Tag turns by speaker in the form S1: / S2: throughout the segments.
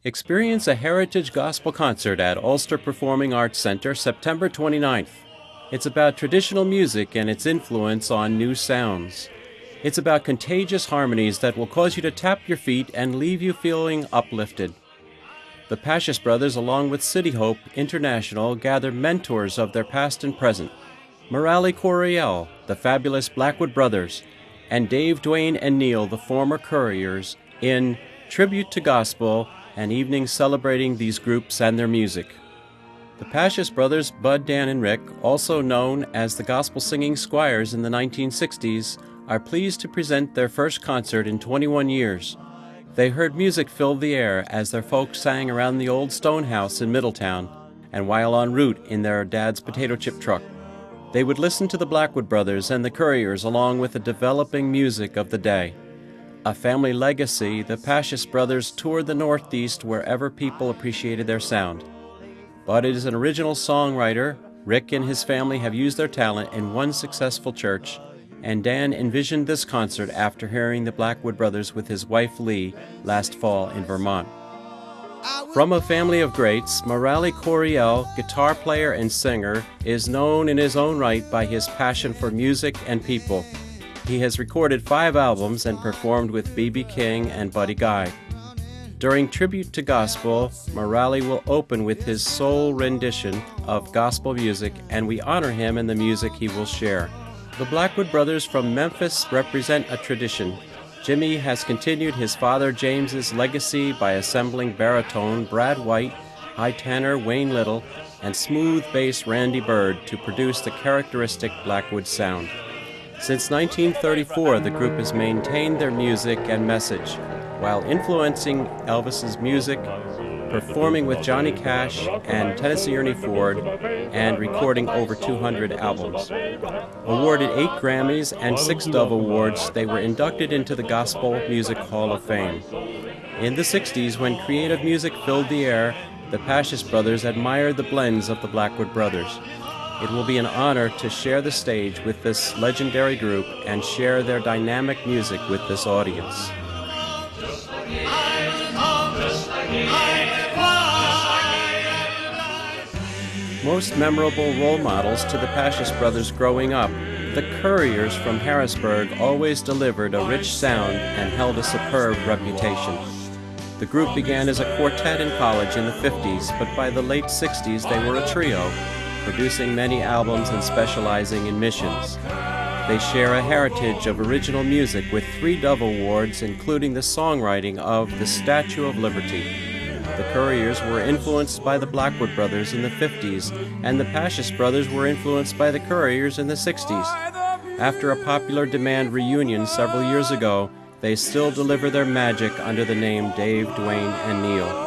S1: Experience a Heritage Gospel Concert at Ulster Performing Arts Center September 29th. It's about traditional music and its influence on new sounds. It's about contagious harmonies that will cause you to tap your feet and leave you feeling uplifted. The Paashaus Brothers, along with City Hope International, gather mentors of their past and present. Murali Coryell, the fabulous Blackwood Brothers, and Dave, Dwayne, and Neil, the former Couriers, in Tribute to Gospel, an evening celebrating these groups and their music. The Paashaus Brothers, Bud, Dan, and Rick, also known as the Gospel Singing Squires in the 1960s, are pleased to present their first concert in 21 years. They heard music fill the air as their folks sang around the old stone house in Middletown, and while en route in their dad's potato chip truck. They would listen to the Blackwood Brothers and the Couriers along with the developing music of the day. A family legacy, the Paashaus Brothers toured the Northeast wherever people appreciated their sound. Bud is an original songwriter. Rick and his family have used their talent in one successful church, and Dan envisioned this concert after hearing the Blackwood Brothers with his wife Lee last fall in Vermont. From a family of greats, Murali Coryell, guitar player and singer, is known in his own right by his passion for music and people. He has recorded 5 albums and performed with B.B. King and Buddy Guy. During Tribute to Gospel, Murali will open with his soul rendition of gospel music, and we honor him in the music he will share. The Blackwood Brothers from Memphis represent a tradition. Jimmy has continued his father James's legacy by assembling baritone Brad White, high tenor Wayne Little, and smooth bass Randy Bird to produce the characteristic Blackwood sound. Since 1934, the group has maintained their music and message, while influencing Elvis's music, performing with Johnny Cash and Tennessee Ernie Ford, and recording over 200 albums. Awarded 8 Grammys and 6 Dove Awards, they were inducted into the Gospel Music Hall of Fame. In the 60s, when creative music filled the air, the Paashaus Brothers admired the blends of the Blackwood Brothers. It will be an honor to share the stage with this legendary group and share their dynamic music with this audience. Most memorable role models to the Paashaus Brothers growing up, the Couriers from Harrisburg always delivered a rich sound and held a superb reputation. The group began as a quartet in college in the 50s, but by the late 60s they were a trio, producing many albums and specializing in missions. They share a heritage of original music with 3 Dove Awards, including the songwriting of The Statue of Liberty. The Couriers were influenced by the Blackwood Brothers in the 50s, and the Paashaus Brothers were influenced by the Couriers in the 60s. After a popular demand reunion several years ago, they still deliver their magic under the name Dave, Dwayne, and Neil.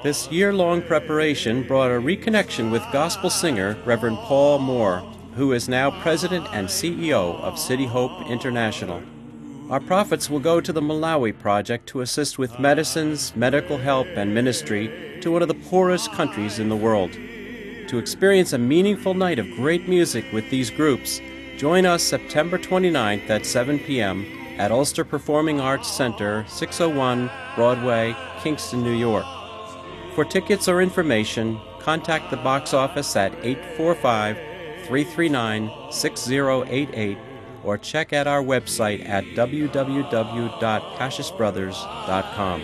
S1: This year-long preparation brought a reconnection with gospel singer Reverend Paul Moore, who is now President and CEO of City Hope International. Our profits will go to the Malawi Project to assist with medicines, medical help, and ministry to one of the poorest countries in the world. To experience a meaningful night of great music with these groups, join us September 29th at 7 p.m. at Ulster Performing Arts Center, 601 Broadway, Kingston, New York. For tickets or information, contact the box office at 845-339-6088 or check out our website at www.paashausbrothers.com.